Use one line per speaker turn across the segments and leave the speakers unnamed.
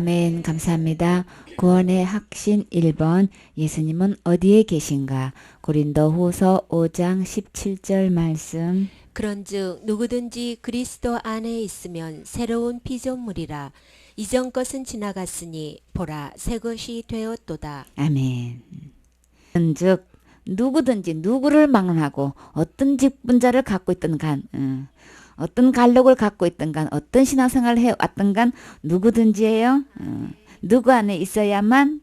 아멘. 감사합니다. 구원의 확신 1번. 예수님은 어디에 계신가? 고린도후서 5장 17절 말씀.
그런즉 누구든지 그리스도 안에 있으면 새로운 피조물이라. 이전 것은 지나갔으니 보라 새 것이 되었도다.
아멘. 즉 누구든지 누구를 막론하고 어떤 직분자를 갖고 있든 간 어떤 갈록을 갖고 있든 간 어떤 신앙생활을 해왔든 간 누구든지예요. 누구 안에 있어야만,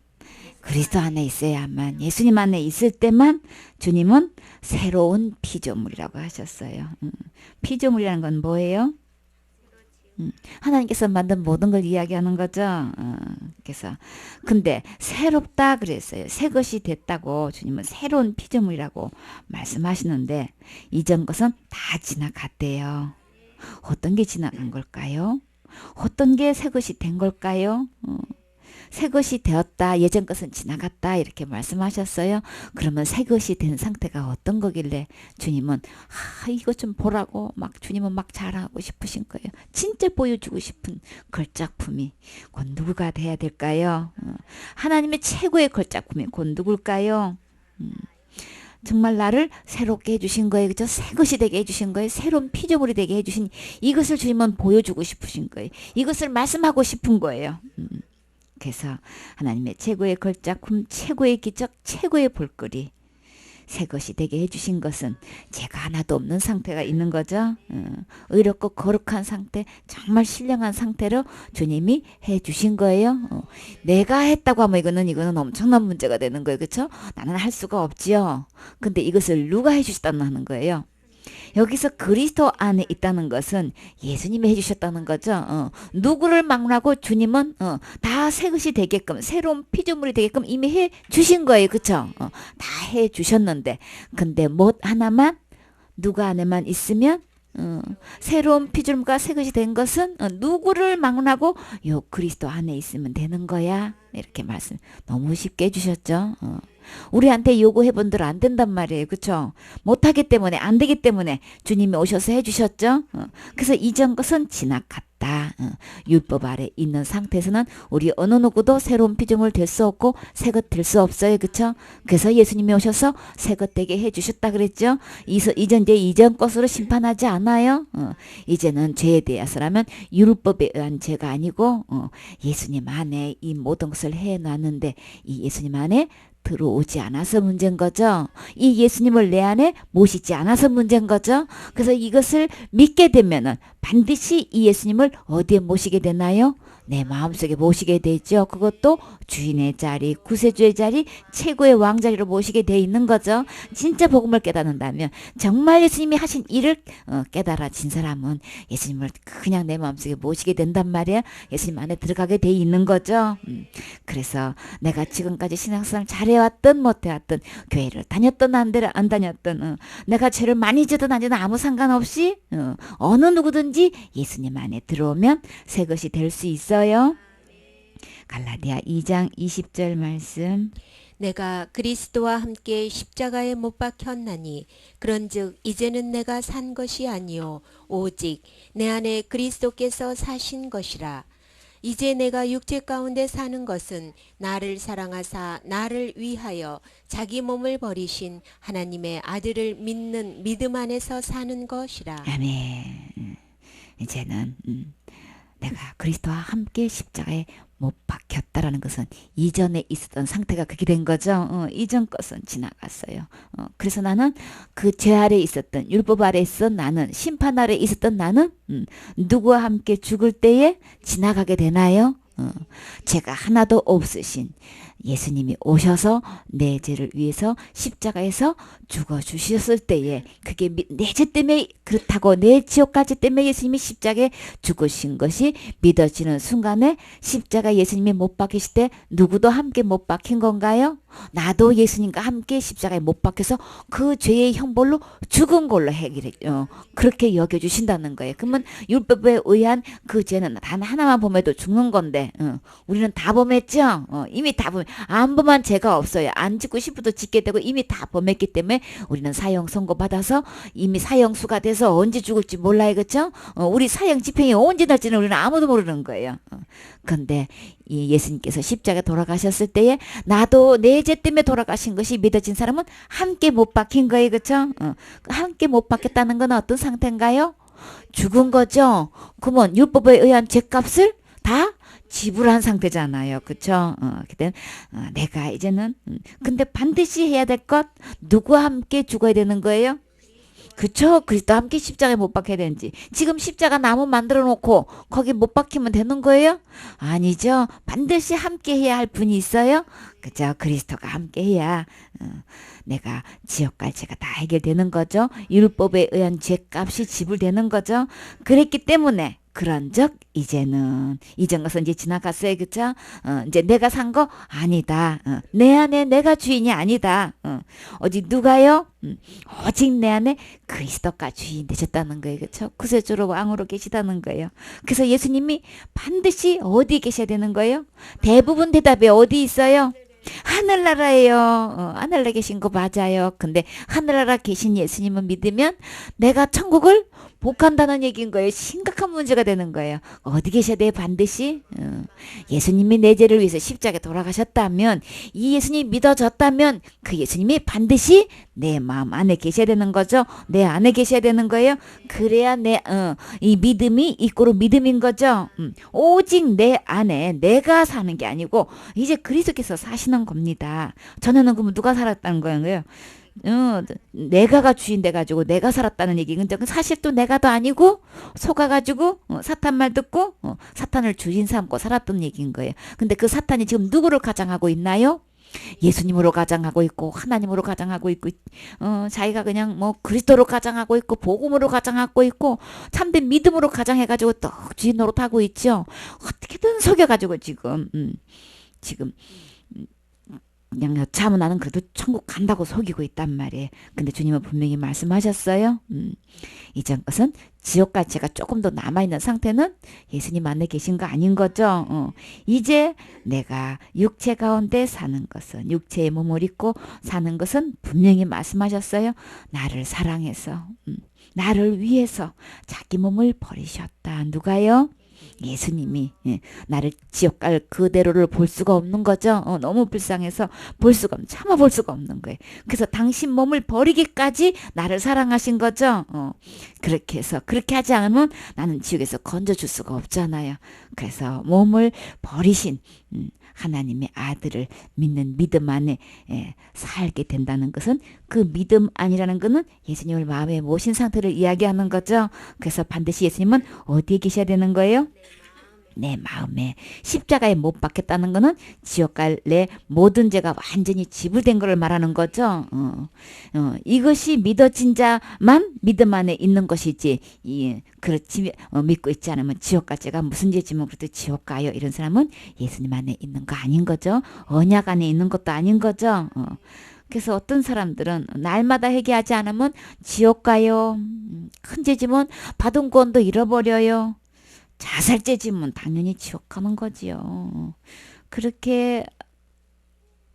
그리스도 안에 있어야만, 예수님 안에 있을 때만 주님은 새로운 피조물이라고 하셨어요. 피조물이라는 건 뭐예요? 하나님께서 만든 모든 걸 이야기하는 거죠. 그래서 근데 새롭다 그랬어요. 새 것이 됐다고 주님은 새로운 피조물이라고 말씀하시는데 이전 것은 다 지나갔대요. 어떤 게 지나간 걸까요? 어떤 게 새 것이 된 걸까요? 새 것이 되었다. 예전 것은 지나갔다. 이렇게 말씀하셨어요. 그러면 새 것이 된 상태가 어떤 거길래 주님은 이것 좀 보라고 막 주님은 막 자랑하고 싶으신 거예요. 진짜 보여주고 싶은 걸작품이 곧 누구가 돼야 될까요? 하나님의 최고의 걸작품이 곧 누굴까요? 정말 나를 새롭게 해주신 거예요. 그죠? 새 것이 되게 해주신 거예요. 새로운 피조물이 되게 해주신 이것을 주님은 보여주고 싶으신 거예요. 이것을 말씀하고 싶은 거예요. 그래서 하나님의 최고의 걸작품, 최고의 기적, 최고의 볼거리 새 것이 되게 해주신 것은 제가 하나도 없는 상태가 있는 거죠. 의롭고 거룩한 상태, 정말 신령한 상태로 주님이 해주신 거예요. 내가 했다고 하면 이거는 엄청난 문제가 되는 거예요. 그렇죠? 나는 할 수가 없지요. 근데 이것을 누가 해주셨다는 거예요. 여기서 그리스도 안에 있다는 것은 예수님이 해주셨다는 거죠. 누구를 막론하고 주님은 다 새 것이 되게끔 새로운 피조물이 되게끔 이미 해주신 거예요. 그쵸? 다 해주셨는데 근데 못 하나만 누가 안에만 있으면 새로운 피조물과 새 것이 된 것은 누구를 막론하고 요 그리스도 안에 있으면 되는 거야. 이렇게 말씀 너무 쉽게 해주셨죠. 우리한테 요구해 본들 안 된단 말이에요. 그쵸? 못하기 때문에 안 되기 때문에 주님이 오셔서 해주셨죠. 그래서 이전 것은 지나갔다. 율법 아래 있는 상태에서는 우리 어느 누구도 새로운 피조물 될 수 없고 새 것 될 수 없어요. 그쵸? 그래서 예수님이 오셔서 새 것 되게 해주셨다 그랬죠. 이전 것으로 심판하지 않아요. 이제는 죄에 대해서라면 율법에 의한 죄가 아니고 예수님 안에 이 모든 것을 해놨는데 이 예수님 안에 들어오지 않아서 문제인 거죠. 이 예수님을 내 안에 모시지 않아서 문제인 거죠. 그래서 이것을 믿게 되면은 반드시 이 예수님을 어디에 모시게 되나요? 내 마음속에 모시게 되죠. 그것도 주인의 자리, 구세주의 자리, 최고의 왕자리로 모시게 돼 있는 거죠. 진짜 복음을 깨닫는다면 정말 예수님이 하신 일을 깨달아진 사람은 예수님을 그냥 내 마음속에 모시게 된단 말이야. 예수님 안에 들어가게 돼 있는 거죠. 그래서 내가 지금까지 신앙생활 잘해왔든 못해왔든 교회를 다녔든 안 다녔든 내가 죄를 많이 지든 안 지든 아무 상관없이 어느 누구든지 예수님 안에 들어오면 새 것이 될 수 있어요. 갈라디아 2장 20절 말씀.
내가 그리스도와 함께 십자가에 못 박혔나니 그런즉 이제는 내가 산 것이 아니요 오직 내 안에 그리스도께서 사신 것이라. 이제 내가 육체 가운데 사는 것은 나를 사랑하사 나를 위하여 자기 몸을 버리신 하나님의 아들을 믿는 믿음 안에서 사는 것이라.
아멘. 이제는 내가 그리스도와 함께 십자가에 못 박혔다라는 것은 이전에 있었던 상태가 그렇게 된 거죠. 이전 것은 지나갔어요. 그래서 나는 그 죄 아래 있었던 율법 아래 있었던 나는 심판 아래 있었던 나는 누구와 함께 죽을 때에 지나가게 되나요? 죄가 하나도 없으신 예수님이 오셔서 내 죄를 위해서 십자가에서 죽어주셨을 때에 그게 내 죄 때문에 그렇다고 내 지옥까지 때문에 예수님이 십자가에 죽으신 것이 믿어지는 순간에 십자가 예수님이 못 박히실 때 누구도 함께 못 박힌 건가요? 나도 예수님과 함께 십자가에 못 박혀서 그 죄의 형벌로 죽은 걸로 해결했죠. 그렇게 여겨주신다는 거예요. 그러면 율법에 의한 그 죄는 단 하나만 범해도 죽는 건데 근데 우리는 다 범했죠. 이미 다 안 범한 죄가 없어요. 안 짓고 싶어도 짓게 되고 이미 다 범했기 때문에 우리는 사형 선고 받아서 이미 사형수가 돼서 언제 죽을지 몰라요. 그렇죠? 우리 사형 집행이 언제 날지는 우리는 아무도 모르는 거예요. 근데 이 예수님께서 십자가에 돌아가셨을 때에 나도 내 죄 때문에 돌아가신 것이 믿어진 사람은 함께 못 박힌 거예요. 그렇죠? 함께 못 박혔다는 건 어떤 상태인가요? 죽은 거죠. 그러면 율법에 의한 죄값을 다 지불한 상태잖아요. 그쵸? 그때 내가 이제는 근데 반드시 해야 될 것 누구와 함께 죽어야 되는 거예요? 그쵸? 그리스도와 함께 십자가에 못 박혀야 되는지. 지금 십자가 나무 만들어 놓고 거기 못 박히면 되는 거예요? 아니죠. 반드시 함께 해야 할 분이 있어요? 그죠? 그리스도가 함께 해야 내가 지옥 갈 죄가 다 해결되는 거죠. 율법에 의한 죄값이 지불되는 거죠. 그랬기 때문에 그런즉 이제는 이전 것은 이제 지나갔어요. 그쵸? 이제 내가 산 거 아니다. 내 안에 내가 주인이 아니다. 어디 누가요? 오직 내 안에 그리스도가 주인 되셨다는 거예요. 그쵸? 구세주로 왕으로 계시다는 거예요. 그래서 예수님이 반드시 어디 계셔야 되는 거예요? 대부분 대답이 어디 있어요? 하늘나라예요. 하늘나라 계신 거 맞아요. 근데 하늘나라 계신 예수님을 믿으면 내가 천국을 못 간다는 얘기인 거예요. 심각한 문제가 되는 거예요. 어디 계셔야 돼요? 반드시? 예수님이 내 죄를 위해서 십자가에 돌아가셨다면 이 예수님이 믿어졌다면 그 예수님이 반드시 내 마음 안에 계셔야 되는 거죠. 내 안에 계셔야 되는 거예요. 그래야 이 믿음이 이꼬로 믿음인 거죠. 오직 내 안에 내가 사는 게 아니고 이제 그리스도께서 사시는 겁니다. 전에는 그러면 누가 살았다는 거예요? 내가가 주인 돼가지고 내가 살았다는 얘기는 사실 또 내가도 아니고 속아가지고 사탄 말 듣고 사탄을 주인 삼고 살았던 얘기인 거예요. 근데 그 사탄이 지금 누구를 가장하고 있나요? 예수님으로 가장하고 있고 하나님으로 가장하고 있고 자기가 그냥 뭐 그리스도로 가장하고 있고 복음으로 가장하고 있고 참된 믿음으로 가장해가지고 또 주인 노릇하고 있죠. 어떻게든 속여가지고 지금 그냥 여차하면 나는 그래도 천국 간다고 속이고 있단 말이에요. 근데 주님은 분명히 말씀하셨어요. 이전 것은 지옥 갈 죄가 조금 더 남아있는 상태는 예수님 안에 계신 거 아닌 거죠. 이제 내가 육체 가운데 사는 것은 육체의 몸을 입고 사는 것은 분명히 말씀하셨어요. 나를 사랑해서 나를 위해서 자기 몸을 버리셨다. 누가요? 예수님이 나를 지옥 갈 그대로를 볼 수가 없는 거죠. 너무 불쌍해서 참아볼 수가 없는 거예요. 그래서 당신 몸을 버리기까지 나를 사랑하신 거죠. 그렇게 해서 그렇게 하지 않으면 나는 지옥에서 건져줄 수가 없잖아요. 그래서 몸을 버리신 하나님의 아들을 믿는 믿음 안에 살게 된다는 것은 그 믿음 아니라는 것은 예수님을 마음에 모신 상태를 이야기하는 거죠. 그래서 반드시 예수님은 어디에 계셔야 되는 거예요? 내 마음에. 십자가에 못 박혔다는 것은 지옥 갈 내 모든 죄가 완전히 지불된 것을 말하는 거죠. 이것이 믿어진 자만 믿음 안에 있는 것이지 그렇지 믿고 있지 않으면 지옥 갈 죄가 무슨 죄지만 그래도 지옥 가요. 이런 사람은 예수님 안에 있는 거 아닌 거죠. 언약 안에 있는 것도 아닌 거죠. 그래서 어떤 사람들은 날마다 회개하지 않으면 지옥 가요. 큰 죄지면 받은 구원도 잃어버려요. 자살죄 지면 당연히 지옥 가는 거지요. 그렇게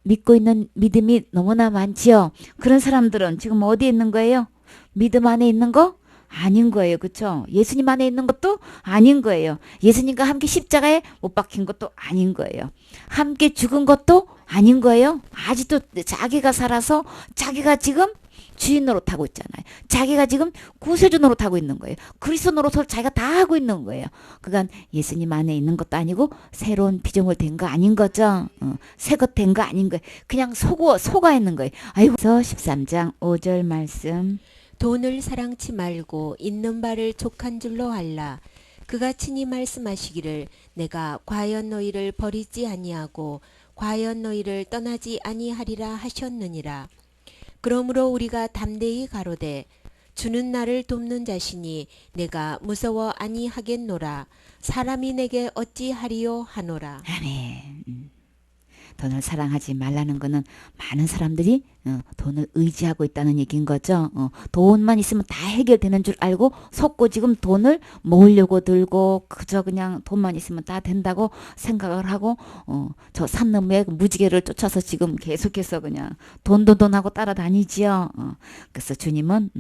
믿고 있는 믿음이 너무나 많지요. 그런 사람들은 지금 어디에 있는 거예요? 믿음 안에 있는 거? 아닌 거예요. 그렇죠? 예수님 안에 있는 것도 아닌 거예요. 예수님과 함께 십자가에 못 박힌 것도 아닌 거예요. 함께 죽은 것도 아닌 거예요. 아직도 자기가 살아서 자기가 지금 주인 노릇하고 있잖아요. 자기가 지금 구세주 노릇하고 있는 거예요. 그리스도 노릇을 자기가 다 하고 있는 거예요. 그건 예수님 안에 있는 것도 아니고 새로운 피조물 된 거 아닌 거죠. 새 것 된 거 아닌 거예요. 그냥 속아 있는 거예요. 아이고. 13장 5절 말씀.
돈을 사랑치 말고 있는 바를 족한 줄로 알라. 그가 친히 말씀하시기를 내가 과연 너희를 버리지 아니하고 과연 너희를 떠나지 아니하리라 하셨느니라. 그러므로 우리가 담대히 가로되 주는 나를 돕는 자시니 내가 무서워 아니하겠노라. 사람이 내게 어찌하리요 하노라.
아멘. 돈을 사랑하지 말라는 거는 많은 사람들이 돈을 의지하고 있다는 얘기인 거죠. 돈만 있으면 다 해결되는 줄 알고 속고 지금 돈을 모으려고 들고 그저 그냥 돈만 있으면 다 된다고 생각을 하고 저 산 너머에 무지개를 쫓아서 지금 계속해서 그냥 돈 하고 따라다니지요. 그래서 주님은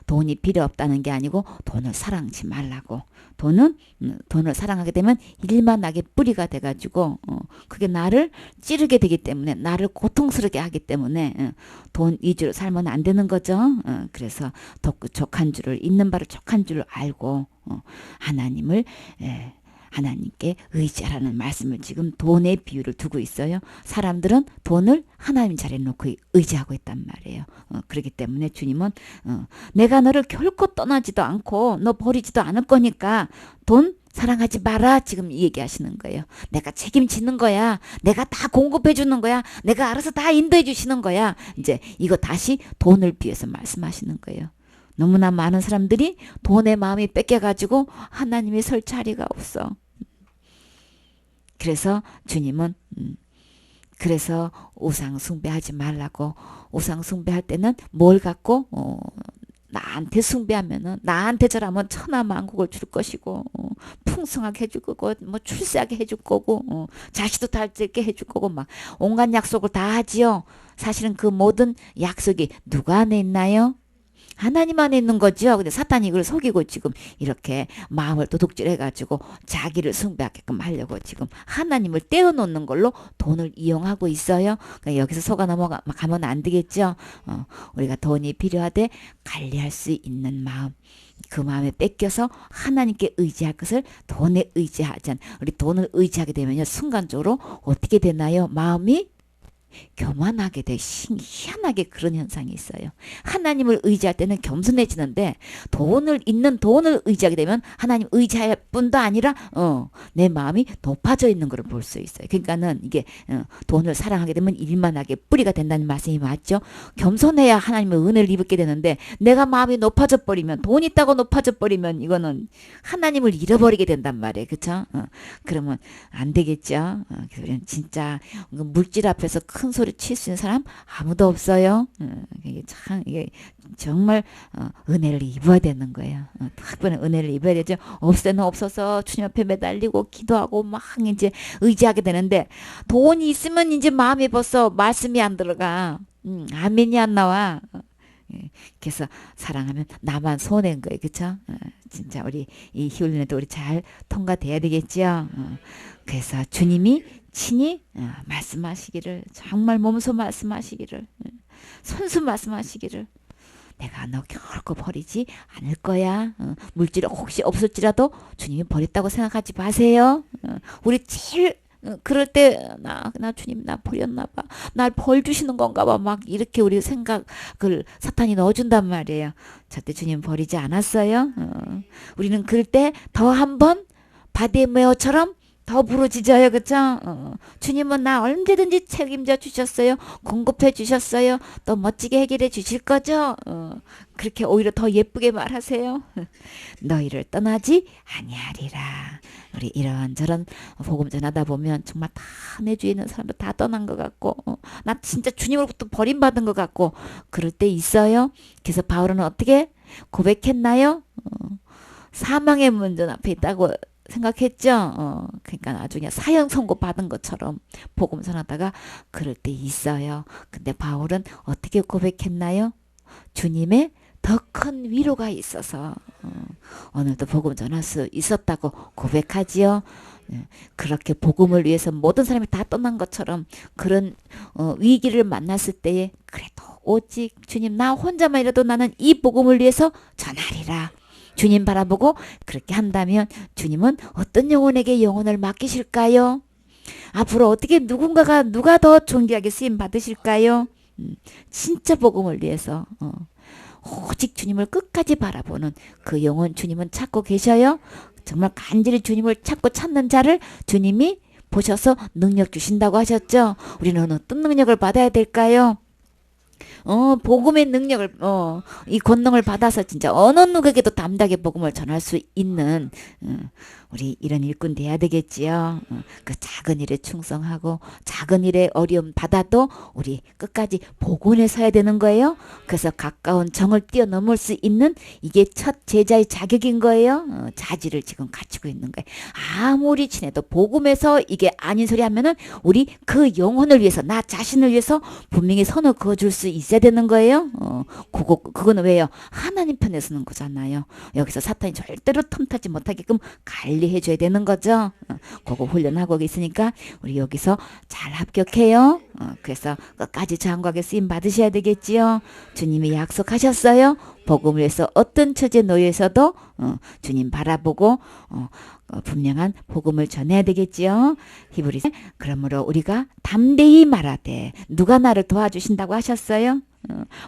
돈이 필요 없다는 게 아니고 돈을 사랑하지 말라고. 돈을 사랑하게 되면 일만하게 뿌리가 돼가지고 그게 나를 찌르게 되기 때문에 나를 고통스럽게 하기 때문에 돈 위주로 살면 안 되는 거죠. 그래서 족한 줄을 있는 바를 족한 줄을 알고 하나님께 의지하라는 말씀을 지금 돈의 비유를 두고 있어요. 사람들은 돈을 하나님 자리에 놓고 의지하고 있단 말이에요. 그렇기 때문에 주님은 내가 너를 결코 떠나지도 않고 너 버리지도 않을 거니까 돈 사랑하지 마라 지금 이 얘기하시는 거예요. 내가 책임지는 거야. 내가 다 공급해 주는 거야. 내가 알아서 다 인도해 주시는 거야. 이제 이거 다시 돈을 비해서 말씀하시는 거예요. 너무나 많은 사람들이 돈의 마음이 뺏겨가지고 하나님이 설 자리가 없어. 그래서 주님은 그래서 우상 숭배하지 말라고. 우상 숭배할 때는 뭘 갖고 나한테 숭배하면은 나한테 절하면 천하만국을 줄 것이고 풍성하게 해줄 거고 뭐 출세하게 해줄 거고 자식도 달게 해줄 거고 막 온갖 약속을 다 하지요. 사실은 그 모든 약속이 누가 안에 있나요? 하나님 안에 있는 거죠. 근데 사탄이 이걸 속이고 지금 이렇게 마음을 도둑질해가지고 자기를 숭배하게끔 하려고 지금 하나님을 떼어놓는 걸로 돈을 이용하고 있어요. 그러니까 여기서 속아 넘어가면 안 되겠죠. 우리가 돈이 필요하되 관리할 수 있는 마음. 그 마음에 뺏겨서 하나님께 의지할 것을 돈에 의지하지 않. 우리 돈을 의지하게 되면요. 순간적으로 어떻게 되나요? 마음이 교만하게 돼. 희한하게 그런 현상이 있어요. 하나님을 의지할 때는 겸손해지는데 돈을 의지하게 되면 하나님 의지할 뿐도 아니라 내 마음이 높아져 있는 걸 볼 수 있어요. 그러니까는 이게 돈을 사랑하게 되면 일만하게 뿌리가 된다는 말씀이 맞죠. 겸손해야 하나님의 은혜를 입게 되는데 내가 마음이 높아져 버리면 돈 있다고 높아져 버리면 이거는 하나님을 잃어버리게 된단 말이에요. 그렇죠? 그러면 안 되겠죠. 그러면 진짜 물질 앞에서 큰 소리 칠 수 있는 사람 아무도 없어요. 이게 정말 은혜를 입어야 되는 거예요. 특별한 은혜를 입어야 되죠. 없을 때는 없어서 주님 앞에 매달리고 기도하고 막 이제 의지하게 되는데 돈이 있으면 이제 마음이 벌써 말씀이 안 들어가. 아멘이 안 나와. 그래서 사랑하면 나만 손해인 거예요. 그렇죠? 진짜 우리 이 휴일에도 우리 잘 통과돼야 되겠죠. 그래서 주님이 친히 말씀하시기를 정말 몸소 말씀하시기를 손수 말씀하시기를 내가 너 결코 버리지 않을 거야. 물질이 혹시 없을지라도 주님이 버렸다고 생각하지 마세요. 우리 제일 그럴 때 나 주님 나 버렸나 봐. 날 벌 주시는 건가 봐. 막 이렇게 우리 생각을 사탄이 넣어준단 말이에요. 절대 주님 버리지 않았어요. 우리는 그럴 때 더 한 번 바디메어처럼 더 부러지져요. 그쵸? 주님은 나 언제든지 책임져 주셨어요. 공급해 주셨어요. 또 멋지게 해결해 주실 거죠? 그렇게 오히려 더 예쁘게 말하세요. 너희를 떠나지 아니하리라. 우리 이런저런 복음 전하다 보면 정말 다 내 주위에 있는 사람들 다 떠난 것 같고 나 진짜 주님으로부터 버림받은 것 같고 그럴 때 있어요. 그래서 바울은 어떻게 고백했나요? 사망의 문전 앞에 있다고 생각했죠. 그러니까 나중에 사형 선고 받은 것처럼 복음 전하다가 그럴 때 있어요. 근데 바울은 어떻게 고백했나요? 주님의 더 큰 위로가 있어서 오늘도 복음 전할 수 있었다고 고백하지요. 그렇게 복음을 위해서 모든 사람이 다 떠난 것처럼 그런 위기를 만났을 때에 그래도 오직 주님 나 혼자만이라도 나는 이 복음을 위해서 전하리라. 주님 바라보고 그렇게 한다면 주님은 어떤 영혼에게 영혼을 맡기실까요? 앞으로 어떻게 누가 더 존귀하게 쓰임 받으실까요? 진짜 복음을 위해서 오직 주님을 끝까지 바라보는 그 영혼 주님은 찾고 계셔요. 정말 간절히 주님을 찾고 찾는 자를 주님이 보셔서 능력 주신다고 하셨죠. 우리는 어떤 능력을 받아야 될까요? 복음의 능력을, 이 권능을 받아서 진짜 어느 누구에게도 담대하게 복음을 전할 수 있는, 우리 이런 일꾼 돼야 되겠지요. 그 작은 일에 충성하고 작은 일에 어려움 받아도 우리 끝까지 복원에 서야 되는 거예요. 그래서 가까운 정을 뛰어넘을 수 있는 이게 첫 제자의 자격인 거예요. 자질을 지금 갖추고 있는 거예요. 아무리 친해도 복음에서 이게 아닌 소리 하면은 우리 그 영혼을 위해서 나 자신을 위해서 분명히 선을 그어줄 수 있어야 되는 거예요. 그거는 왜요? 하나님 편에 서는 거잖아요. 여기서 사탄이 절대로 틈타지 못하게끔 관리해줘야 되는 거죠. 그거 훈련하고 있으니까 우리 여기서 잘 합격해요. 그래서 끝까지 장관에게 쓰임 받으셔야 되겠지요. 주님이 약속하셨어요. 복음을 위해서 어떤 처지에 놓여서도 주님 바라보고 분명한 복음을 전해야 되겠지요. 히브리서 그러므로 우리가 담대히 말하되 누가 나를 도와주신다고 하셨어요?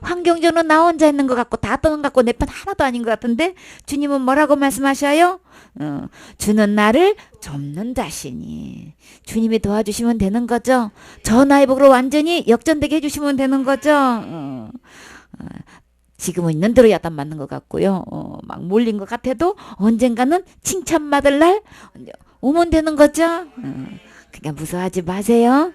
환경적으로 나 혼자 있는 것 같고 다 떠는 것 같고 내 편 하나도 아닌 것 같은데 주님은 뭐라고 말씀하셔요? 주는 나를 돕는 자신이 주님이 도와주시면 되는 거죠. 저 나의 복으로 완전히 역전되게 해주시면 되는 거죠. 지금은 있는 대로 야단 맞는 것 같고요. 막 몰린 것 같아도 언젠가는 칭찬받을 날 오면 되는 거죠. 그러니까 무서워하지 마세요.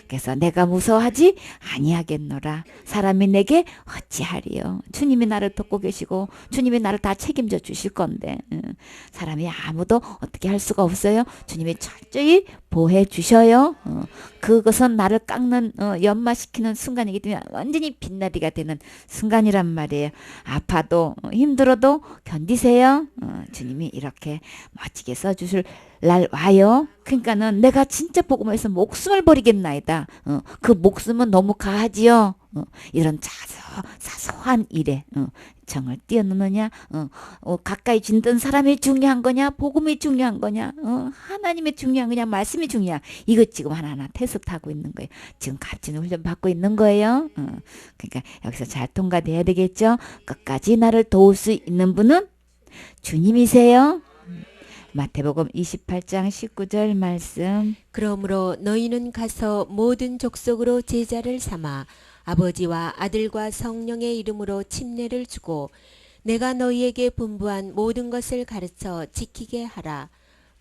그래서 내가 무서워하지 아니하겠노라. 사람이 내게 어찌하리요. 주님이 나를 돕고 계시고 주님이 나를 다 책임져 주실 건데 사람이 아무도 어떻게 할 수가 없어요. 주님이 철저히 보호해 주셔요. 그것은 나를 깎는 연마시키는 순간이기 때문에 완전히 빛나리가 되는 순간이란 말이에요. 아파도 힘들어도 견디세요. 주님이 이렇게 멋지게 써주실 날 와요. 그러니까는 내가 진짜 복음을 위해서 목숨을 버리겠나이다. 그 목숨은 너무 가하지요. 이런 사소한 일에 정을 뛰어넘느냐, 가까이 진던 사람이 중요한 거냐, 복음이 중요한 거냐, 하나님이 중요한 거냐, 말씀이 중요한. 이거 지금 하나하나 테스트하고 있는 거예요. 지금 값진 훈련 받고 있는 거예요. 그러니까 여기서 잘 통과돼야 되겠죠. 끝까지 나를 도울 수 있는 분은 주님이세요. 마태복음 28장 19절 말씀.
그러므로 너희는 가서 모든 족속으로 제자를 삼아 아버지와 아들과 성령의 이름으로 침례를 주고 내가 너희에게 분부한 모든 것을 가르쳐 지키게 하라.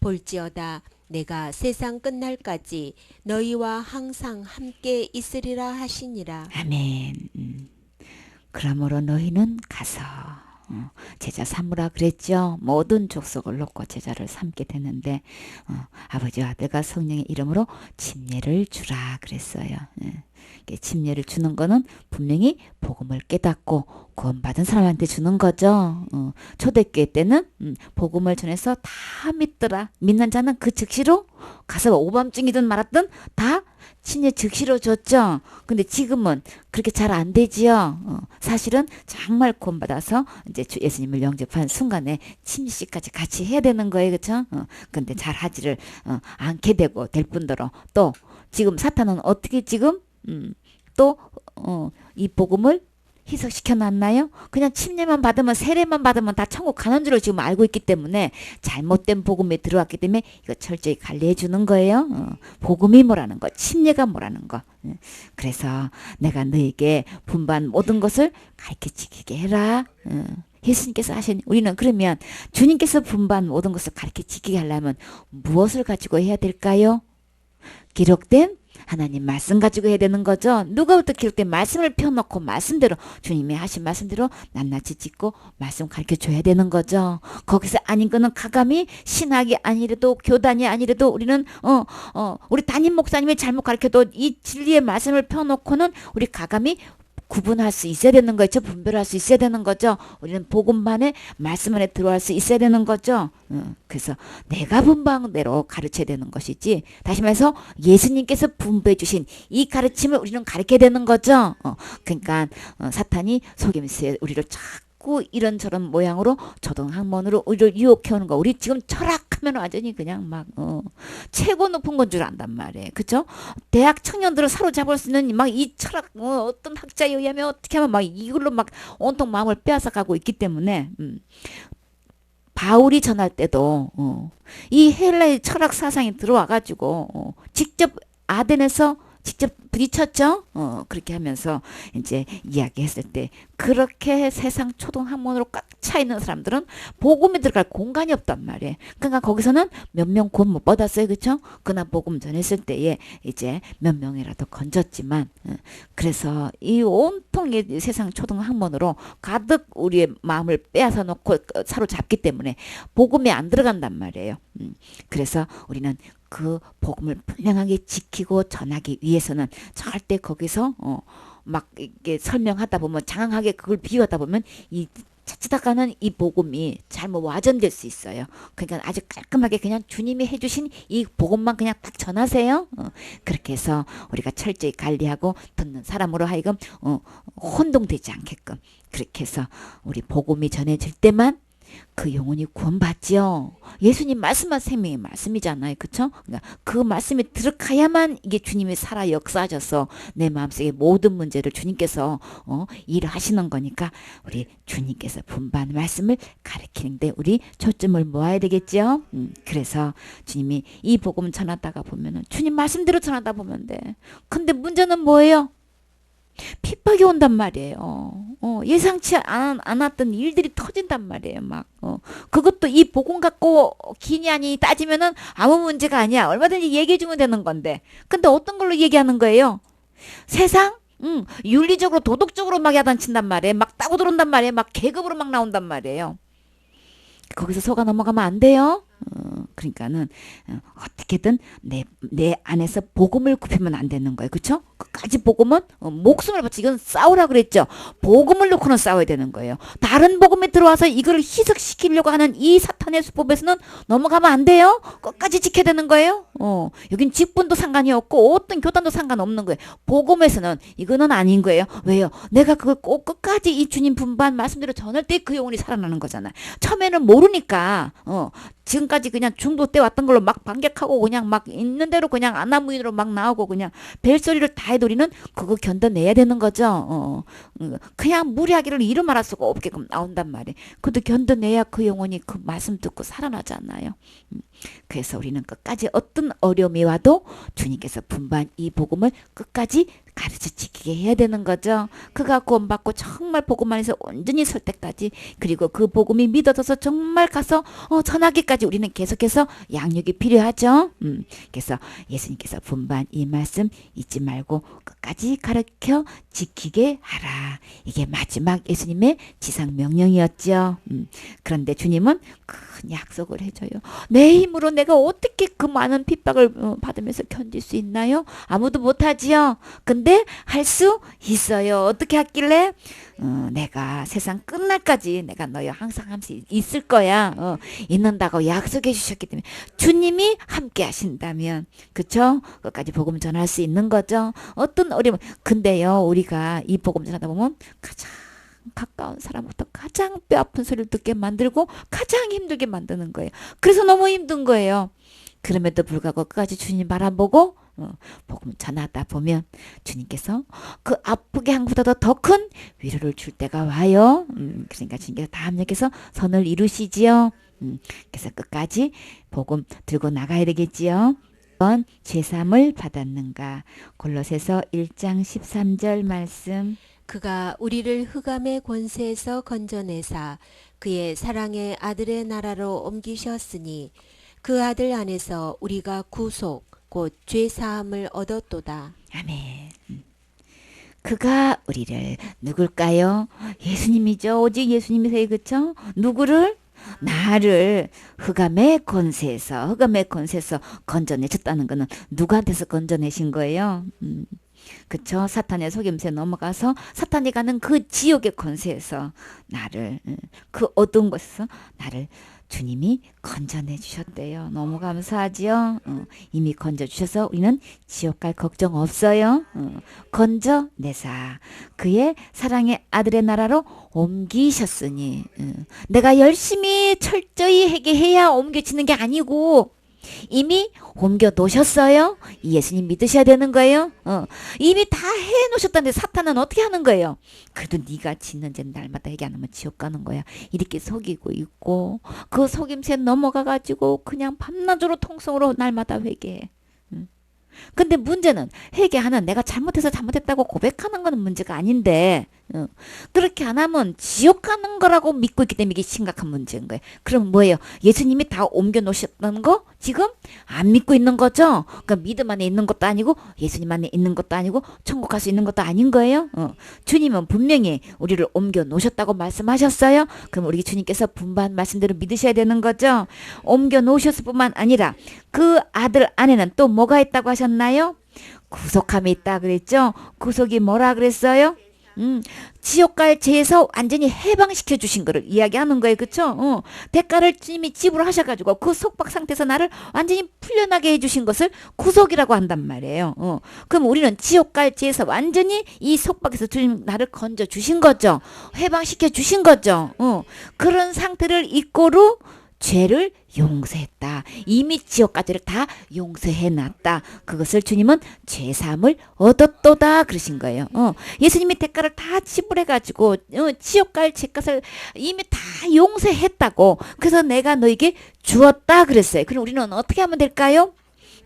볼지어다 내가 세상 끝날까지 너희와 항상 함께 있으리라 하시니라.
아멘. 그러므로 너희는 가서 제자 삼으라 그랬죠. 모든 족속을 놓고 제자를 삼게 되는데 아버지와 아들과 성령의 이름으로 침례를 주라 그랬어요. 침례를 주는 거는 분명히 복음을 깨닫고 구원받은 사람한테 주는 거죠. 초대교회 때는 복음을 전해서 다 믿더라. 믿는 자는 그 즉시로 가서 오밤중이든 말았든 다 침례 즉시로 줬죠. 근데 지금은 그렇게 잘 안 되지요. 사실은 정말 구원받아서 이제 주 예수님을 영접한 순간에 침례식까지 같이 해야 되는 거예요. 그렇죠? 근데 잘 하지를 않게 되고 될 뿐더러 또 지금 사탄은 어떻게 지금 또 이 복음을 희석시켜 놨나요? 그냥 침례만 받으면 세례만 받으면 다 천국 가는 줄을 지금 알고 있기 때문에 잘못된 복음에 들어왔기 때문에 이거 철저히 관리해 주는 거예요. 복음이 뭐라는 거, 침례가 뭐라는 거. 그래서 내가 너에게 분반 모든 것을 가르쳐 지키게 해라. 예수님께서 하신 우리는 그러면 주님께서 분반 모든 것을 가르쳐 지키게 하려면 무엇을 가지고 해야 될까요? 기록된 하나님 말씀 가지고 해야 되는 거죠. 누가부터 기록된 말씀을 펴놓고 말씀대로 주님이 하신 말씀대로 낱낱이 짓고 말씀 가르쳐 줘야 되는 거죠. 거기서 아닌 거는 가감히 신학이 아니래도 교단이 아니래도 우리는 우리 담임 목사님이 잘못 가르쳐도 이 진리의 말씀을 펴놓고는 우리 가감히 구분할 수 있어야 되는 거죠. 분별할 수 있어야 되는 거죠. 우리는 복음만에 말씀 안에 들어갈 수 있어야 되는 거죠. 그래서 내가 분부한 대로 가르쳐야 되는 것이지. 다시 말해서 예수님께서 분부해 주신 이 가르침을 우리는 가르쳐야 되는 거죠. 그러니까 사탄이 속임수에 우리를 자꾸 이런저런 모양으로 초등학문으로 우리를 유혹해오는 거. 우리 지금 철학하면 완전히 그냥 막 최고 높은 건 줄 안단 말이에요. 그죠? 대학 청년들을 사로잡을 수 있는 막 이 철학 어떤 학자에 의하면 어떻게 하면 막 이걸로 막 온통 마음을 빼앗아 가고 있기 때문에 바울이 전할 때도 이 헬라의 철학 사상이 들어와 가지고 직접 아덴에서 직접 부딪혔죠? 그렇게 하면서 이제 이야기했을 때 그렇게 세상 초등학문으로 꽉 차 있는 사람들은 복음에 들어갈 공간이 없단 말이에요. 그러니까 거기서는 몇 명 구원 못 받았어요. 그쵸? 그러나 복음 전했을 때에 이제 몇 명이라도 건졌지만 그래서 이 온통 이 세상 초등학문으로 가득 우리의 마음을 빼앗아 놓고 사로잡기 때문에 복음에 안 들어간단 말이에요. 그래서 우리는 그 복음을 분명하게 지키고 전하기 위해서는 절대 거기서 막 이렇게 설명하다 보면 장황하게 그걸 비유하다 보면 이 찾다가는 이 복음이 잘못 와전될 수 있어요. 그러니까 아주 깔끔하게 그냥 주님이 해주신 이 복음만 그냥 딱 전하세요. 그렇게 해서 우리가 철저히 관리하고 듣는 사람으로 하여금 혼동되지 않게끔 그렇게 해서 우리 복음이 전해질 때만 그 영혼이 구원받지요. 예수님 말씀만 생명의 말씀이잖아요. 그쵸? 그러니까 그 말씀이 들어가야만 이게 주님이 살아 역사하셔서 내 마음속의 모든 문제를 주님께서 일하시는 거니까 우리 주님께서 분반 말씀을 가르치는데 우리 초점을 모아야 되겠죠. 그래서 주님이 이 복음 전하다가 보면은 주님 말씀대로 전하다 보면 돼. 근데 문제는 뭐예요? 핍박이 온단 말이에요. 예상치 않았던 일들이 터진단 말이에요. 막 그것도 이 복음 갖고 기니 아니 따지면은 아무 문제가 아니야. 얼마든지 얘기해주면 되는 건데. 근데 어떤 걸로 얘기하는 거예요? 세상? 윤리적으로 도덕적으로 막 야단친단 말이에요. 막 따고 들어온단 말이에요. 막 계급으로 막 나온단 말이에요. 거기서 속아 넘어가면 안 돼요. 그러니까는 어떻게든 내 안에서 복음을 굽히면 안 되는 거예요. 그쵸? 끝까지 복음은 목숨을 바치 이건 싸우라 그랬죠. 복음을 놓고는 싸워야 되는 거예요. 다른 복음에 들어와서 이걸 희석시키려고 하는 이 사탄의 수법에서는 넘어가면 안 돼요. 끝까지 지켜야 되는 거예요. 여긴 직분도 상관이 없고 어떤 교단도 상관없는 거예요. 복음에서는 이거는 아닌 거예요. 왜요? 내가 그걸 꼭 끝까지 이 주님 분반 말씀대로 전할 때 그 영혼이 살아나는 거잖아요. 처음에는 모르니까 지금까지 그냥 중도 때 왔던 걸로 막 반격하고 그냥 막 있는 대로 그냥 아나무인으로 막 나오고 그냥 벨소리를 다 해도 우리는 그거 견뎌내야 되는 거죠. 그냥 무리하기를 이루 말할 수가 없게끔 나온단 말이에요. 그것도 견뎌내야 그 영혼이 그 말씀 듣고 살아나잖아요. 그래서 우리는 끝까지 어떤 어려움이 와도 주님께서 분반 이 복음을 끝까지 가르쳐 지키게 해야 되는 거죠. 그가 구원받고 정말 복음 안에서 온전히 설 때까지 그리고 그 복음이 믿어져서 정말 가서 전하기까지 우리는 계속해서 양육이 필요하죠. 그래서 예수님께서 분반 이 말씀 잊지 말고 끝까지 가르쳐 지키게 하라. 이게 마지막 예수님의 지상 명령이었죠. 그런데 주님은 큰 약속을 해줘요. 내 힘으로 내가 어떻게 그 많은 핍박을 받으면서 견딜 수 있나요? 아무도 못하지요. 근데 할 수 있어요. 어떻게 했길래? 내가 세상 끝날까지 내가 너희 항상 함께 있을 거야. 있는다고 약속해 주셨기 때문에 주님이 함께 하신다면 그쵸? 끝까지 복음 전할 수 있는 거죠. 어떤 어려움 근데요 우리가 이 복음 전하다 보면 가장 가까운 사람부터 가장 뼈아픈 소리를 듣게 만들고 가장 힘들게 만드는 거예요. 그래서 너무 힘든 거예요. 그럼에도 불구하고 끝까지 주님 바라보고 복음 전하다 보면 주님께서 그 아프게 한 것보다 더 큰 위로를 줄 때가 와요. 그러니까 주님께서 다 합력해서 선을 이루시지요. 그래서 끝까지 복음 들고 나가야 되겠지요. 제3을 받았는가? 골로새서 1장 13절 말씀.
그가 우리를 흑암의 권세에서 건져내사 그의 사랑의 아들의 나라로 옮기셨으니 그 아들 안에서 우리가 구속 곧 죄사함을 얻었도다.
아멘. 그가 우리를 누굴까요? 예수님이죠. 오직 예수님이세요. 그쵸? 누구를? 나를 흑암의 권세에서 건져내셨다는 거는 누구한테서 건져내신 거예요? 그쵸? 사탄의 속임수에 넘어가서 사탄이 가는 그 지옥의 권세에서 나를 그 어두운 곳에서 나를 주님이 건져내 주셨대요. 너무 감사하지요. 이미 건져 주셔서 우리는 지옥 갈 걱정 없어요. 건져내사 그의 사랑의 아들의 나라로 옮기셨으니 내가 열심히 철저히 회개해야 옮겨지는 게 아니고 이미 옮겨 놓으셨어요. 예수님 믿으셔야 되는 거예요. 이미 다 해놓으셨다는데 사탄은 어떻게 하는 거예요? 그래도 네가 짓는 죄 날마다 회개 안 하면 지옥 가는 거야. 이렇게 속이고 있고 그 속임새 넘어가가지고 그냥 밤낮으로 통성으로 날마다 회개해. 근데 문제는 회개하는 내가 잘못해서 잘못했다고 고백하는 거는 문제가 아닌데 그렇게 안 하면 지옥 가는 거라고 믿고 있기 때문에 이게 심각한 문제인 거예요. 그럼 뭐예요? 예수님이 다 옮겨 놓으셨다는 거 지금 안 믿고 있는 거죠? 그러니까 믿음 안에 있는 것도 아니고 예수님 안에 있는 것도 아니고 천국 갈 수 있는 것도 아닌 거예요. 주님은 분명히 우리를 옮겨 놓으셨다고 말씀하셨어요. 그럼 우리 주님께서 분반 말씀대로 믿으셔야 되는 거죠. 옮겨 놓으셨을 뿐만 아니라 그 아들 안에는 또 뭐가 있다고 하셨나요? 구속함이 있다 그랬죠. 구속이 뭐라 그랬어요? 지옥 갈 죄에서 완전히 해방시켜 주신 거를 이야기하는 거예요. 그쵸? 대가를 주님이 지불하셔가지고 그 속박 상태에서 나를 완전히 풀려나게 해주신 것을 구속이라고 한단 말이에요. 그럼 우리는 지옥 갈 죄에서 완전히 이 속박에서 주님 나를 건져 주신 거죠. 해방시켜 주신 거죠. 그런 상태를 이꼬로 죄를 용서했다. 이미 지옥까지를 다 용서해놨다. 그것을 주님은 죄사함을 얻었도다 그러신 거예요. 예수님이 대가를 다 지불해가지고 지옥 갈 죄값을 이미 다 용서했다고. 그래서 내가 너에게 주었다 그랬어요. 그럼 우리는 어떻게 하면 될까요?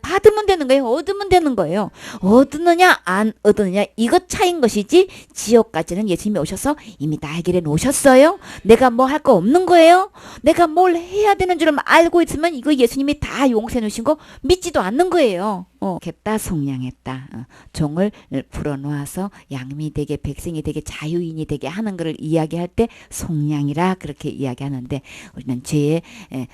받으면 되는 거예요. 얻으면 되는 거예요. 얻느냐 안 얻느냐 이것 차인 것이지 지옥까지는 예수님이 오셔서 이미 다 해결해 놓으셨어요. 내가 뭐 할 거 없는 거예요. 내가 뭘 해야 되는 줄 알고 있으면 이거 예수님이 다 용서해 놓으신 거 믿지도 않는 거예요. 겠다 속량했다. 종을 풀어놓아서 양미 되게 백성이 되게 자유인이 되게 하는 것을 이야기할 때 속량이라 그렇게 이야기하는데 우리는 죄의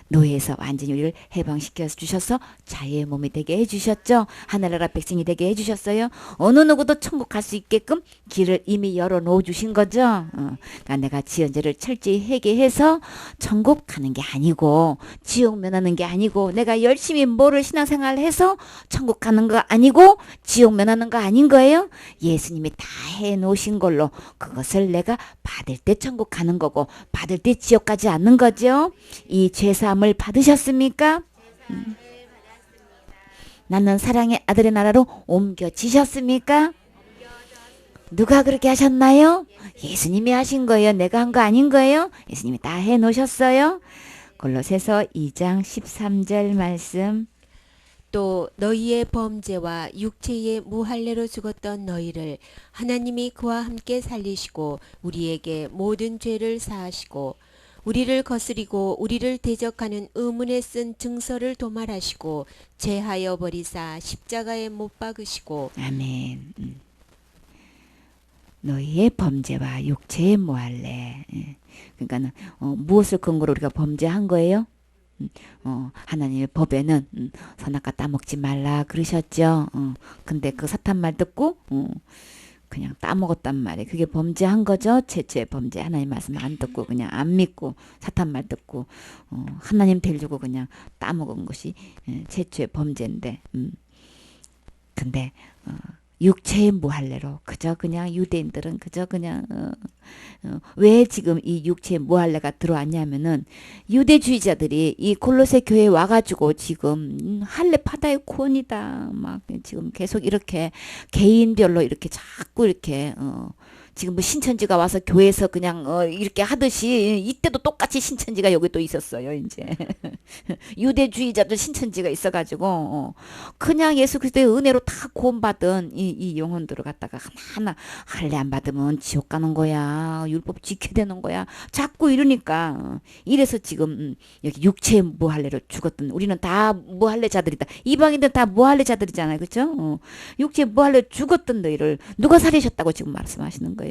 노예에서 완전히 우리를 해방시켜 주셔서 자유의 몸이 되게 해주셨죠. 하늘나라 백성이 되게 해주셨어요. 어느 누구도 천국 갈 수 있게끔 길을 이미 열어놓아 주신 거죠. 그러니까 내가 지은 죄를 철저히 회개해서 천국 가는 게 아니고 지옥 면하는 게 아니고 내가 열심히 뭐를 신앙생활해서 천국 가는 거 아니고 지옥 면하는 거 아닌 거예요. 예수님이 다 해놓으신 걸로 그것을 내가 받을 때 천국 가는 거고 받을 때 지옥 가지 않는 거죠. 이 죄사함을 받으셨습니까? 나는 사랑의 아들의 나라로 옮겨지셨습니까? 누가 그렇게 하셨나요? 예수님이 하신 거예요. 내가 한 거 아닌 거예요. 예수님이 다 해놓으셨어요. 골로새서 2장 13절 말씀.
또 너희의 범죄와 육체의 무할례로 죽었던 너희를 하나님이 그와 함께 살리시고 우리에게 모든 죄를 사하시고 우리를 거스리고 우리를 대적하는 의문에 쓴 증서를 도말하시고 제하여 버리사 십자가에 못 박으시고.
아멘. 너희의 범죄와 육체의 무할례. 그러니까는 무엇을 근거로 우리가 범죄한 거예요? 하나님의 법에는 선악과 따먹지 말라 그러셨죠. 근데 그 사탄 말 듣고 그냥 따먹었단 말이에요. 그게 범죄한 거죠. 최초의 범죄. 하나님 말씀 안 듣고 그냥 안 믿고 사탄 말 듣고 하나님 되려고 그냥 따먹은 것이 최초의 범죄인데 근데 육체의 무할례로 그저 그냥 유대인들은 그저 그냥 왜 지금 이 육체의 무할례가 들어왔냐면은 유대주의자들이 이 골로새 교회에 와가지고 지금 할례 파다의 구원이다 막 지금 계속 이렇게 개인별로 이렇게 자꾸 이렇게 지금 뭐 신천지가 와서 교회에서 그냥 이렇게 하듯이 이때도 똑같이 신천지가 여기 또 있었어요. 이제 유대주의자들 신천지가 있어가지고 그냥 예수 그리스도의 은혜로 다 구원받은 이 영혼들을 갖다가 하나하나 할례 안 받으면 지옥 가는 거야. 율법 지켜야 되는 거야. 자꾸 이러니까 이래서 지금 여기 육체 무할례로 죽었던 우리는 다 무할례자들이다. 이방인들은 다 무할례자들이잖아요. 그렇죠? 육체 무할례로 죽었던 너희를 누가 살리셨다고 지금 말씀하시는 거예요.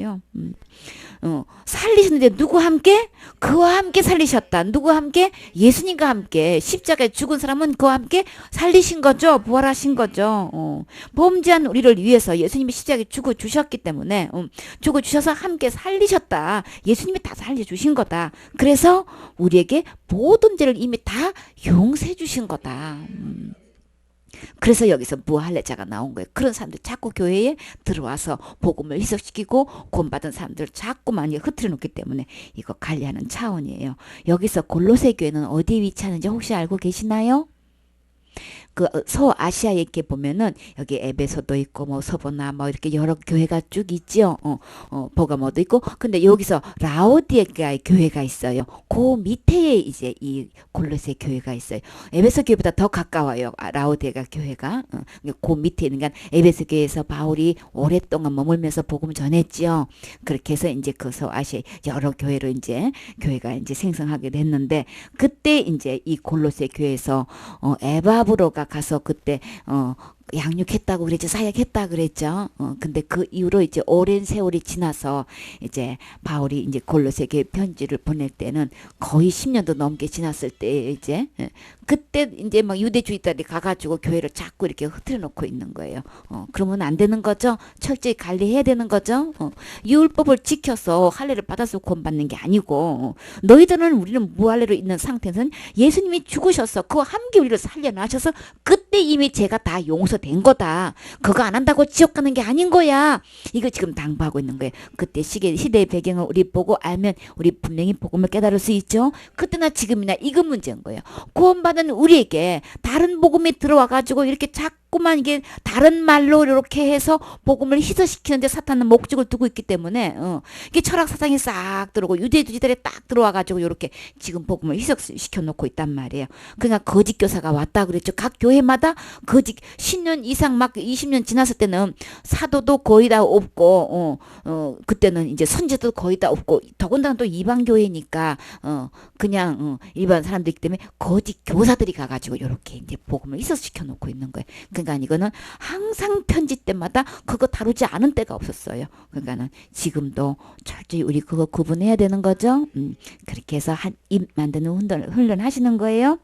살리셨는데 누구 함께? 그와 함께 살리셨다. 누구 함께? 예수님과 함께 십자가에 죽은 사람은 그와 함께 살리신 거죠. 부활하신 거죠. 범죄한 우리를 위해서 예수님이 십자가에 죽어 주셨기 때문에 죽어 주셔서 함께 살리셨다. 예수님이 다 살려주신 거다. 그래서 우리에게 모든 죄를 이미 다 용서해 주신 거다. 그래서 여기서 무할례자가 나온 거예요. 그런 사람들 자꾸 교회에 들어와서 복음을 희석시키고 구원받은 사람들 자꾸 많이 흐트려 놓기 때문에 이거 관리하는 차원이에요. 여기서 골로새 교회는 어디에 위치하는지 혹시 알고 계시나요? 그 서아시아에 이렇게 보면은 여기 에베소도 있고 뭐 서보나 뭐 이렇게 여러 교회가 쭉 있죠. 버가모도 있고. 근데 여기서 라오디게아의 교회가 있어요. 그 밑에 이제 이 골로새 교회가 있어요. 에베소 교회보다 더 가까워요. 라오디게아 교회가. 그 밑에 있는 게 에베소 교회에서 바울이 오랫동안 머물면서 복음을 전했지요. 그렇게 해서 이제 그 서아시아 여러 교회로 이제 교회가 이제 생성하게 됐는데, 그때 이제 이 골로새 교회에서 에바브로가 가서 그때 양육했다고 그랬죠. 사역했다 그랬죠. 근데 그 이후로 이제 오랜 세월이 지나서 이제 바울이 이제 골로새에 편지를 보낼 때는 거의 10년도 넘게 지났을 때 이제 그때 이제 막 유대주의자들이 가가지고 교회를 자꾸 이렇게 흐트려 놓고 있는 거예요. 그러면 안 되는 거죠. 철저히 관리해야 되는 거죠. 율법을 지켜서 할례를 받아서 구원받는 게 아니고, 너희들은 우리는 무할례로 있는 상태에서는 예수님이 죽으셔서 그 함께 우리를 살려나셔서 그때 이미 죄가 다 용서된 거다. 그거 안 한다고 지옥 가는 게 아닌 거야. 이거 지금 당부하고 있는 거예요. 그때 시대의 배경을 우리 보고 알면 우리 분명히 복음을 깨달을 수 있죠. 그때나 지금이나 이거 문제인 거예요. 구원받은 우리에게 다른 복음이 들어와 가지고 이렇게 자꾸만 이게 다른 말로 이렇게 해서 복음을 희석시키는데 사탄은 목적을 두고 있기 때문에 이게 철학 사상이 싹 들어오고 유대주의들이 딱 들어와 가지고 이렇게 지금 복음을 희석시켜 놓고 있단 말이에요. 그러니까 거짓 교사가 왔다 그랬죠. 각 교회마다 거짓 10년 이상 막 20년 지났을 때는 사도도 거의 다 없고 그때는 이제 선지도 거의 다 없고, 더군다나 또 이방 교회니까 그냥 일반 사람들이기 때문에 거짓 교사들이 가가지고 이렇게 이제 복음을 희석시켜 놓고 있는 거예요. 그러니까 이거는 항상 편지 때마다 그거 다루지 않은 때가 없었어요. 그러니까는 지금도 철저히 우리 그거 구분해야 되는 거죠. 그렇게 해서 입 만드는 훈련하시는 거예요.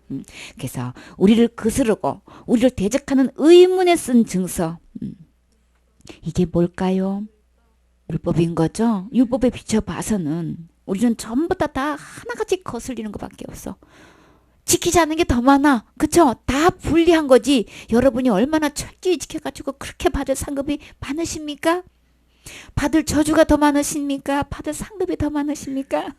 그래서 우리를 거스르고 우리를 대적하는 의문에 쓴 증서, 이게 뭘까요? 율법인 거죠. 율법에 비춰봐서는 우리는 전부 다 하나같이 거슬리는 것밖에 없어. 지키지 않는 게 더 많아. 그쵸? 다 불리한 거지. 여러분이 얼마나 철저히 지켜가지고 그렇게 받을 상급이 많으십니까? 받을 저주가 더 많으십니까? 받을 상급이 더 많으십니까?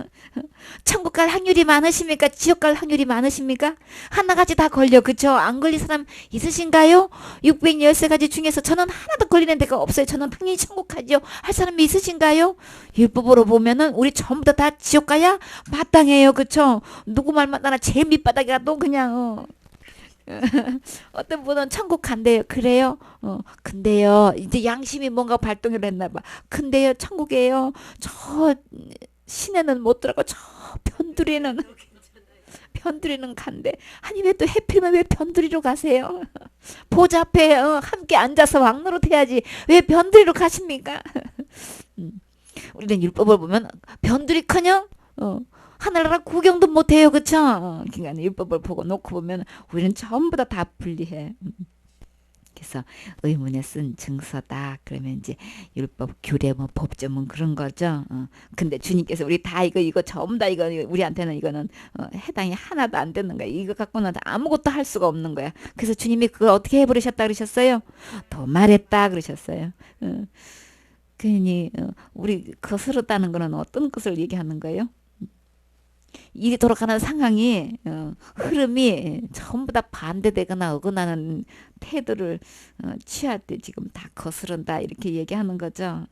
천국 갈 확률이 많으십니까? 지옥 갈 확률이 많으십니까? 하나같이 다 걸려. 그쵸? 안 걸린 사람 있으신가요? 613가지 중에서 저는 하나도 걸리는 데가 없어요. 저는 당연히 천국 가죠. 할 사람이 있으신가요? 율법으로 보면은 우리 전부 다 지옥 가야 마땅해요. 그쵸? 누구 말만 나나 제일 밑바닥에 가도 그냥 어떤 분은 천국 간대요. 그래요? 근데요, 이제 양심이 뭔가 발동을 했나 봐. 근데요, 천국이에요. 저 시내는 못 들어가고 저 변두리는 간대. 아니 왜 또 해필이면 왜 변두리로 가세요? 보좌 앞에 함께 앉아서 왕노릇 해야지. 왜 변두리로 가십니까? 우리는 율법을 보면 변두리커녕 하늘나라 구경도 못해요. 그쵸? 그러니까 율법을 보고 놓고 보면 우리는 전부 다 불리해. 그래서 의문에 쓴 증서다. 그러면 이제 율법, 규례, 뭐 법조문 그런 거죠. 근데 주님께서 우리 다 이거 전부 다 이거 우리한테는 이거는 해당이 하나도 안 되는 거야. 이거 갖고는 아무것도 할 수가 없는 거야. 그래서 주님이 그걸 어떻게 해버리셨다 그러셨어요? 도말했다 그러셨어요. 그러니 우리 거스르다는 거는 어떤 것을 얘기하는 거예요? 일이 돌아가는 상황이 흐름이 전부 다 반대되거나 어긋나는 태도를 취할 때 지금 다 거스른다 이렇게 얘기하는 거죠.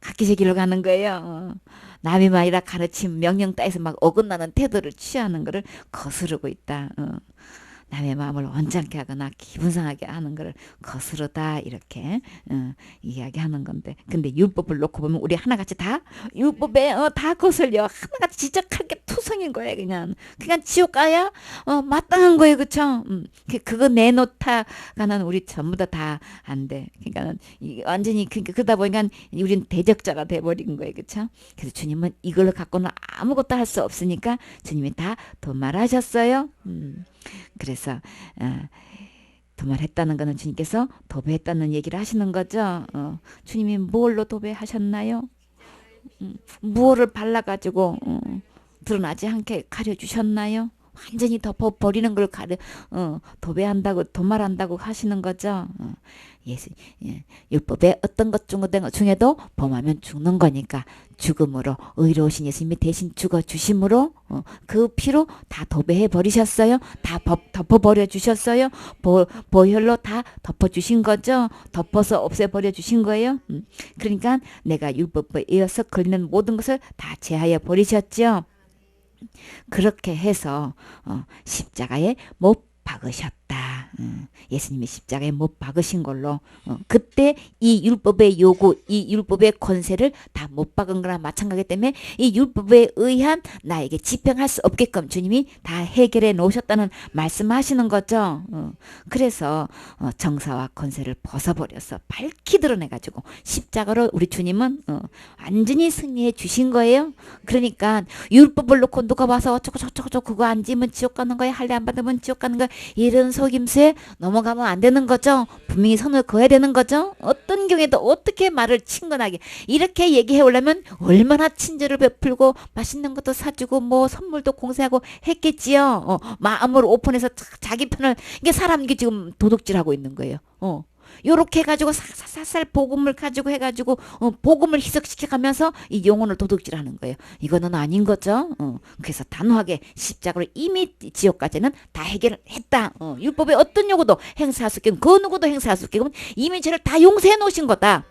각기의 길로 가는 거예요. 남이 말이라 가르침 명령 따에서 막 어긋나는 태도를 취하는 거를 거스르고 있다. 남의 마음을 언짢게 하거나 기분 상하게 하는 것을 거스르다 이렇게 이야기하는 건데, 근데 율법을 놓고 보면 우리 하나같이 다 율법에 다 거슬려. 하나같이 지적할 게 투성인 거예요. 그냥 지옥 가야 마땅한 거예요. 그쵸? 그거 내놓다가는 우리 전부 다 안 돼. 그러니까 완전히 그러다 보니까 우리는 대적자가 돼버린 거예요. 그쵸? 그래서 주님은 이걸로 갖고는 아무것도 할 수 없으니까 주님이 다 도말하셨어요. 그래서 도말했다는 거는 주님께서 도배했다는 얘기를 하시는 거죠. 주님이 뭘로 도배하셨나요? 무엇을 발라가지고 드러나지 않게 가려주셨나요? 완전히 덮어버리는 걸 도배한다고 도말한다고 하시는 거죠. 율법의 어떤 것 중에도 범하면 죽는 거니까 죽음으로 의로우신 예수님이 대신 죽어 주심으로 그 피로 다 도배해 버리셨어요. 다 덮어버려 주셨어요. 보혈로 다 덮어주신 거죠. 덮어서 없애버려 주신 거예요. 그러니까 내가 율법에 이어서 걸리는 모든 것을 다 제하여 버리셨죠. 그렇게 해서 십자가에 못 박으셨다. 예수님이 십자가에 못 박으신 걸로 그때 이 율법의 요구, 이 율법의 권세를 다 못 박은 거랑 마찬가지기 때문에 이 율법에 의한 나에게 집행할 수 없게끔 주님이 다 해결해 놓으셨다는 말씀하시는 거죠. 그래서 정사와 권세를 벗어버려서 밝히 드러내가지고 십자가로 우리 주님은 완전히 승리해 주신 거예요. 그러니까 율법을 놓고 누가 와서 어쩌고 그거 안 지면 지옥 가는 거야, 할례 안 받으면 지옥 가는 거야, 이런 속임수에 넘어가면 안 되는 거죠. 분명히 선을 그어야 되는 거죠. 어떤 경우에도 어떻게 말을 친근하게 이렇게 얘기해 오려면 얼마나 친절을 베풀고 맛있는 것도 사주고 뭐 선물도 공세하고 했겠지요. 마음을 오픈해서 자기 편을, 이게 사람 이게 지금 도둑질하고 있는 거예요. 요렇게 해가지고 살살 복음을 가지고 해가지고 복음을 희석시켜가면서 이 영혼을 도둑질하는 거예요. 이거는 아닌 거죠. 그래서 단호하게 십자가로 이미 지옥까지는 다 해결했다. 율법의 어떤 요구도 행사할 수 있게끔, 그 누구도 행사할 수 있게끔 이미 죄를 다 용서해 놓으신 거다.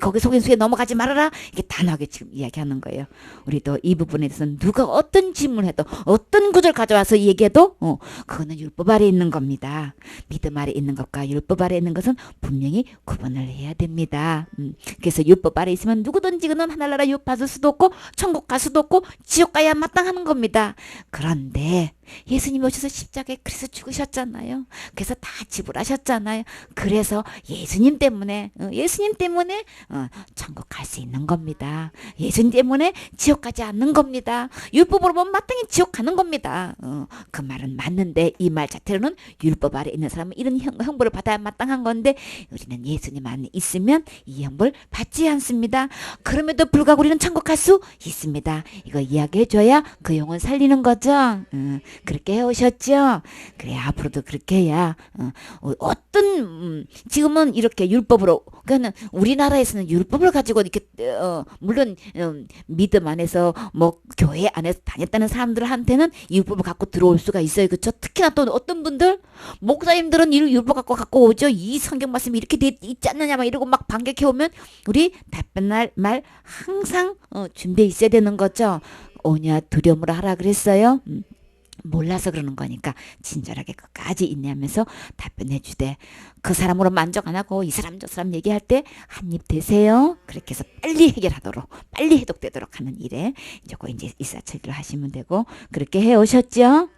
거기 속임수에 넘어가지 말아라. 이게 단호하게 지금 이야기하는 거예요. 우리도 이 부분에 대해서는 누가 어떤 질문해도 어떤 구절 가져와서 얘기해도 그거는 율법 아래 있는 겁니다. 믿음 아래 있는 것과 율법 아래 있는 것은 분명히 구분을 해야 됩니다. 그래서 율법 아래 있으면 누구든지 그는 하늘나라 유업 받을 수도 없고 천국 갈 수도 없고 지옥 가야 마땅하는 겁니다. 그런데 예수님이 오셔서 십자가에 그래서 죽으셨잖아요. 그래서 다 지불하셨잖아요. 그래서 예수님 때문에 천국 갈 수 있는 겁니다. 예수님 때문에 지옥 가지 않는 겁니다. 율법으로 보면 마땅히 지옥 가는 겁니다. 그 말은 맞는데 이 말 자체로는 율법 아래 있는 사람은 이런 형벌을 받아야 마땅한 건데 우리는 예수님 안에 있으면 이 형벌 받지 않습니다. 그럼에도 불구하고 우리는 천국 갈 수 있습니다. 이거 이야기해줘야 그 영혼 살리는 거죠. 그렇게 해오셨죠. 그래, 앞으로도 그렇게 해야 지금은 이렇게 율법으로, 그러니까 우리나라에서는 율법을 가지고 이렇게 물론 믿음 안에서 뭐 교회 안에서 다녔다는 사람들한테는 율법을 갖고 들어올 수가 있어요. 그렇죠? 특히나 또 어떤 분들 목사님들은 이 율법 갖고 오죠. 이 성경 말씀이 이렇게 돼 있지 않느냐 막 이러고 막 반격해 오면 우리 답변할 말 항상 준비해 있어야 되는 거죠. 오냐 두려움으로 하라 그랬어요. 몰라서 그러는 거니까 친절하게 끝까지 인내하면서 답변해 주되, 그 사람으로 만족 안 하고 이 사람 저 사람 얘기할 때 한 입 대세요. 그렇게 해서 빨리 해결하도록, 빨리 해독되도록 하는 일에 이제 일사천리로 하시면 되고 그렇게 해 오셨죠.